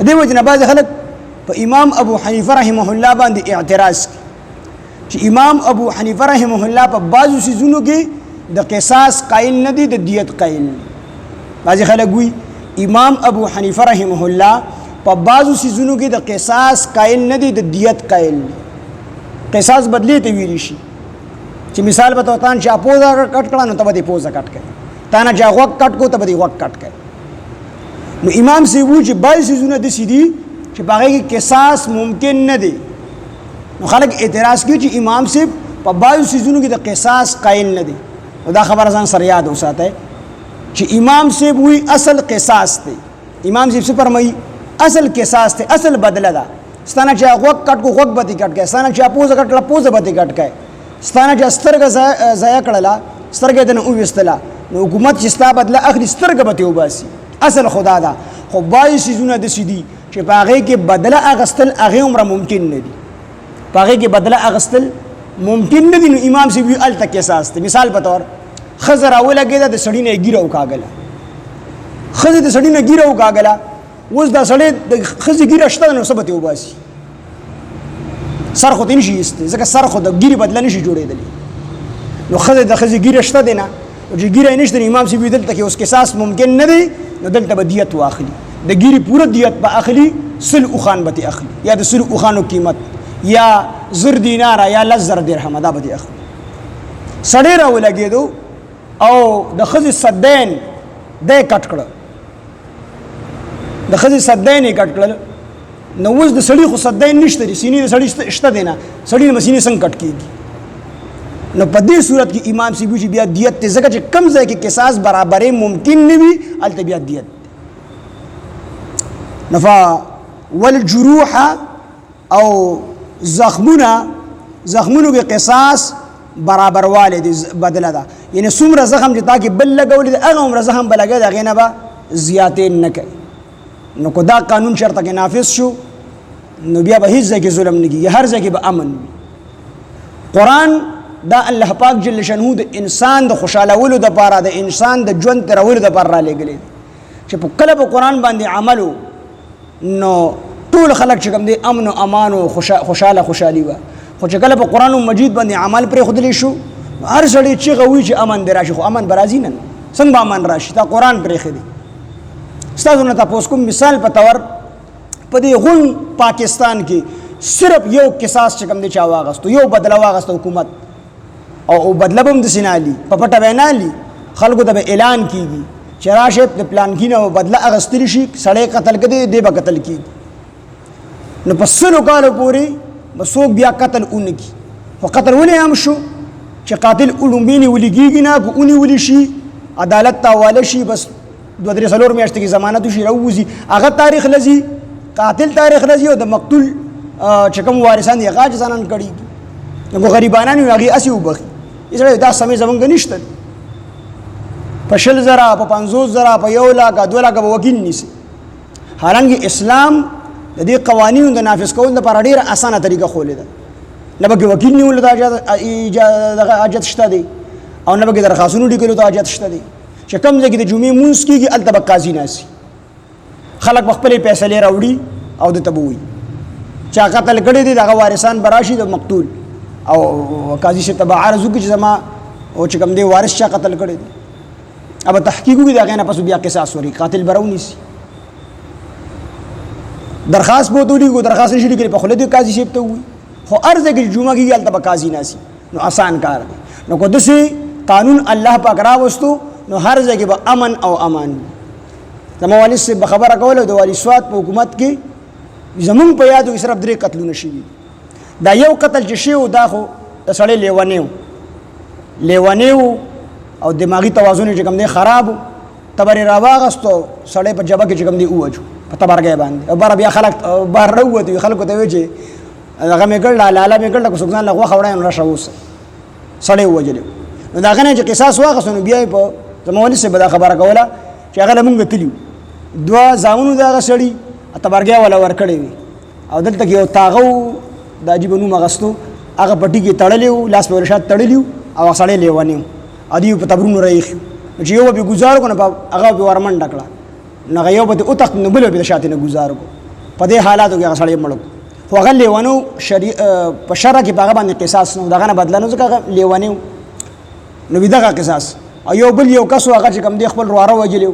دې وجه نه بعض خلک په امام ابو حنیفه رحمه الله باندې اعتراض کوي چې امام ابو حنیفه رحمه الله په بعضو سيزونو کې د قصاص قائل نه دي د دیت قائل. بعض خلک وایي امام ابو حنیفه رحمه الله په بعضو سيزونو کې د قصاص قائل نه دي د دیت قائل. قصاص بدلی ته ویل شي چې مثال به تاسو چې اپوزا کټ کړه نو ته به پوزا کټ کړي، تا نه چې غوږ کټ کو ته به غوږ کټ کړي. نو امام سی وو چې بعض سيزونه د سيدي چې باغې کې قصاص ممکن نه دي. نو خلک اعتراض کوي چې امام سی په بعض سيزونو کې د قصاص قائل نه دي. دا خبره ځان سره یاد وساتئ چې امام سی وی اصل قصاص دی. امام سی څه فرمایي؟ اصل قصاص دی، اصل بدله ده. ستانه چې غوږ کټ کو غوږ به کټ کړي، ستانه چې پوزه کټ کړه پوزه به کټ کړي، ستانه چې سترګه ضایع کړله سترګه دنه وویستله نو حکومت چې ستا بدله اخلي سترګه به وباسي. اصل خدا ده. خو بعضې سیزونه داسې دي چې په هغې کې بدله اخیستل هغې عمره ممکن نه دي. په هغې کې بدله اخیستل ممکن نه دي. نو امام صاحب وي هلته قصاص دی. مثال په طور ښځه راولګېده د سړي نه یې ږیره وکاږله، ښځې د سړي نه ږیره وکاږله، اوس دا سړی د ښځې ږیره شته ده نو څه به ترې وباسي؟ سر خو ته نشي ایستی ځکه سر خو د ږیرې بدله نشي جوړېدلی. نو ښځې د ښځې ږیره شته دی نه او چې ږیره یې نشته نو امام صاحب وي دلته کې اوس قصاص ممکن نه دی. نو دلته به دیت واخلي، د ږیرې پوره دیت به اخلي، 100 اوښان به ترې اخلي یا د 100 اوښانو قیمت یا 1000 دیناره یا 10,000 درهمه دا به ترې اخلي. سړی راولګېدو او د ښځې صدین دی کټ کړه، د ښځې صدین یې کټ کړل. نو اوس د سړي خو صدین نشته دي، سینې د سړي شته دی نه، سړي د سینې څنګه کټ کېږي؟ نو په دې صورت کې امام صاحب چې بیا دیت ته ځکه چې کم ځای کې قصاص برابرې ممکن نه وي هلته بیا دیت. نو والجروح او زخمونو کې قصاص برابروالی دی بدله ده. یعنی څومره زخم چې تا کې بل لګولی دی هغه عمره زخم به لګوي د هغې نه به زیاتې نه کوي. نو که دا قانون چېرته کې نافذ شو نو بیا به هېڅ ځای کې ظلم نه کېږي، هر ځای کې به امن وي. قرآن دا الله پاک جل شانه د انسان د خوشحالولو دپاره د انسان د ژوند تېرولو دپاره رالیږلی دی چې په کله په قرآن باندې عمل نو ټول خلک چې کوم دی امن و امان و خوشحالي وه. خو چې کله په قرآن مجید باندې عمل پرېښودلی شو هر سړی چیغه وایي چې امن دې راشي، خو امن به راځي نن څنګه به امن راشي؟ تا قرآن پرېښی دی. ستاسو نه تپوس کوم مثال په طور په دې غون پاکستان کې صرف یو قصاص چې کوم دی چا واغستو، یو بدله واغسته حکومت او بدله به هم داسې نه هلي، په پټه به یې نه هلي، خلکو ته به اعلان کېږي چې راشئ د پلانکي نه بدله اخیستلی شي، سړی قتل کړی دی به قتل کېږي. نو په 100 کالو پورې به څوک بیا قتل ونه کړي. خو قتل ولې عام شو چې قاتل لومبې نیولي کېږي نه، که ونیولي شي عدالت ته حواله شي بس 2-3 میاشتې کې ضمانت وشي راووځي، هغه تاریخ لځي، قاتل تاریخ لځي او د مقتول چې کوم وارثان دي هغه عاجزانان کړي. نو غریبانان وي هغې هسې وبخي. سړی دا سمې زمونږ نشته، په 20,000 په 50,000 په 1,00,000 2,00,000 به وکیل نیسي. حالانکه اسلام د دې قوانینو د نافذ کولو لپاره ډېره اسانه طریقه ښولې ده. نه به کې وکیل نیولو ته حاجت شته دی او نه به کې درخواستونو لیکلو ته حاجت شته دی. چې کوم ځای کې د جمعې لمونځ کېږي هلته به قاضي ناستي، خلک به خپلې فیصلې راوړي او دته به وایي چا قتل کړی دی د هغه وارثان به راشي د مقتول او قاضي صاحب ته به عرض وکړي چې زما او چې کوم دی وارث چا قتل کړی دی، अब तहकीक की दागे ना पसु बिया के सास वरी कातिल बराउनी सी दरखास्त बहुत उड़ी को दरखास्त नहीं के पखले दे काजी शेप तो हुई हो अर्ज के जुमा की गल तब काजी ना सी नो आसान कार नो को दसे कानून अल्लाह पाक रा वस्तु नो हर जगह अमन और अमान तमा वाली से बखबर कवल दो वाली स्वाद पे हुकूमत की जमुन पे याद इस तरफ दरे कत्ल नशीबी दा यो कत्ल जशे दा खो सड़े लेवाने और दिमागी तवाज़ुन जगम दे ख़राब तबारे रावागस्तो सड़े पर जबा के जगम दे उवजो तबार गए बांध और बार अब या खलक बार रहुआ तो खलक होते हुए जे अगर मैं कर लाला में कर सुखना लगवा खवड़ा उन रशाऊस सड़े हुए जले दाखने जो किसास हुआ कसों बिया पर जमावली से बदा खबर का वाला कि अगर मुंग तिलियो दुआ जामुन दागा सड़ी तबार गया वाला वर खड़े हुए और दल तक ये तागो दाजी बनू मगस्तो अगर पट्टी के तड़लियो लास्ट पे वर्षात तड़लियो और सड़े लेवानी अदी तबरून रही जो यो भी गुजार को ना अगा भी वारमन डकला ना यो बते उतक नबले भी शादी ने गुजार को په دې حالاتو کې هغه سړی مړ خو هغه لیونو په شرع کې په هغه باندې قصاص نه دغه نه بدله نه ځکه هغه لیونی نو وي دغه قصاص او یو بل یو کس هغه چې کوم دی خپل ورواره وجلی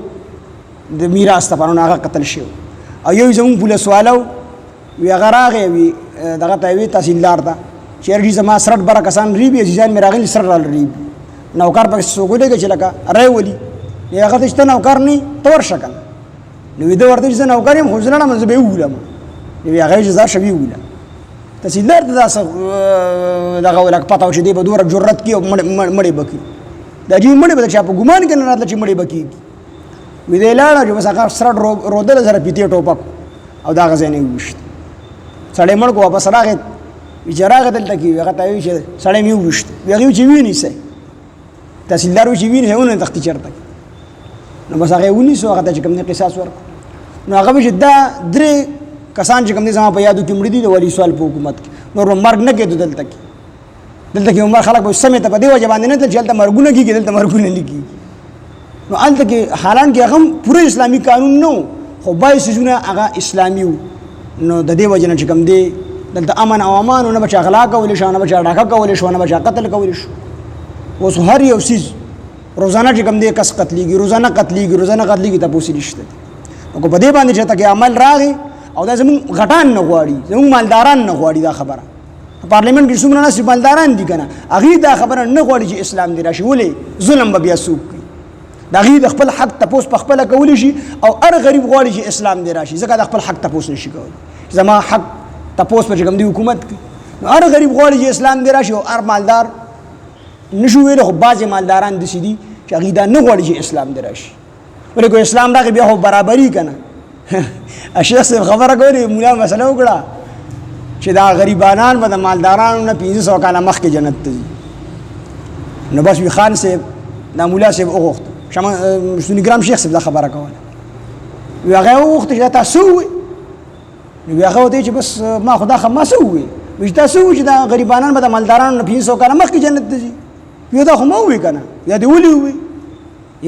د میراث لپاره هغه قتل شو او یو زموږ پولیس والو وی هغه راغی وي دغه ته وی تحصیلدار ته چیرې زما سرټ بره کسان ریبي عزیزان مې راغلي سرټ رال ریبي نوکر پکې څوک ولېږي چې لکه رای ولي هغه ته چې ته نوکر نه ته ورشه کنه نو د ورته چې نوکر یم خو زه نه به وولم نو هغه چې زار شوی ووله تحصیلدار ته داسې دغه ولک پته چې دی به دوره جرأت کوي او مړې بکی دا جی مړې به چا په ګمان کې نه راتله چې مړې بکی وی دی لاړه چې بس هغه سرټ رودل سره پیتې ټوپک او دا غځې نه وشت سړی مړ کو واپس راغی چې راغی دلته کې هغه ته وی چې سړی مې وشت هغه چې ویني سه تحصیلدار چې ویني هونه تختی چرته نو بس هغه ونی سو هغه چې کوم نه قصاص ورک نو هغه چې دا درې کسان چې کوم دي زما په یادو کې مړي دي د ولی سوال په حکومت کې نور مرګ نه کېدو دلته کې عمر خلک به سمې ته په دې وجه باندې نه ته چلته مرګونه کېږي دلته مرګونه نه کېږي نو هلته کې حالان کې هغه پوره اسلامي قانون نو خو بای سيزونه هغه اسلامي نو د دې وجه نه چې کوم دی دلته امن او امان نه بچا غلا کول شي نه بچا ډاکه کول شي نه بچا قتل کول شي اوس هر یو سیز روزانه چې کوم دی کس قتلېږي روزانه قتلېږي تاسو نشته نو په دې باندې چې تک عمل راغی او دا زمون غټان نه غواړي زمون مالداران نه غواړي دا خبره پارلیمنت کې څومره ناس مالداران دي کنه هغه دا خبره نه غواړي چې اسلام دی راشي ولې ظلم به بیا سوق کوي دا غي د خپل حق تاسو په خپل کول شي او هر غریب غواړي چې اسلام دی راشي ځکه د خپل حق تاسو نشي کولای زما حق تاسو په کوم دی حکومت کې هر غریب غواړي چې اسلام دی راشي او هر مالدار نشو ویل خو بعض مالداران د سيدي چې هغه دا نه غواړي چې اسلام دی راشي ولې کو اسلام راغی بیا هو برابرۍ کنه اشیاء سے خبره کوي مولا مسله وکړه چې دا غریبانان به د مالدارانو نه 500 کاله مخکې جنت ته ځي نو بس وی خان صاحب دا مولا صاحب وغوښت شمه سنی ګرام شیخ صاحب دا خبره کوله وی هغه وغوښت چې تاسو وي نو هغه وته چې بس ما خدا خما سو وي وی تاسو چې دا غریبانان به د مالدارانو نه 500 کاله مخکې جنت ته ځي یو دا خو مو وی کنه یا دی ولي وي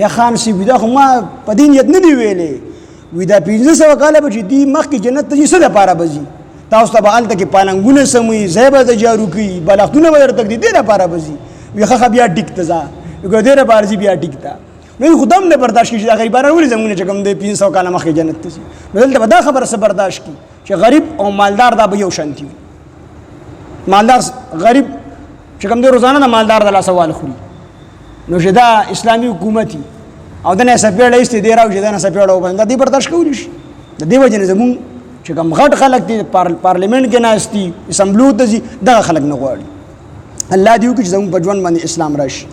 یا خان صاحب دا خو ما په دین یت نه دی ویلې وی دا 500 کاله به دی مخکې جنت ته ځي څه د پاره بزي تاسو ته به الته کې پالنګونه سموي زیبه د جارو کوي بلختونه به درته دي د پاره بزي وی خخ بیا ټیک ته ځه وګ دې را بارځي بیا ټیک ته نو خدام نه برداشت کیږي دا غریبانو ولې زمونه چې کوم دی 500 کاله مخکې جنت ته ځي نو دلته به دا خبره سره برداشت کی چې غریب او مالدار دا به یو شانتي مالدار غریب چې کوم دی روزانه د مالدار د لا سوال خوري نو چې دا اسلامي حکومتي او د نه سپېړې است دی راو چې دا نه سپېړو باندې دې برداشت کولی شي د دې وجه نه زمون چې کوم غټ خلک دي پارلیمنت کې ناشتي اسمبلو ته دغه خلک نه غواړي الله دې وکړي چې زمون په ژوند باندې اسلام راشي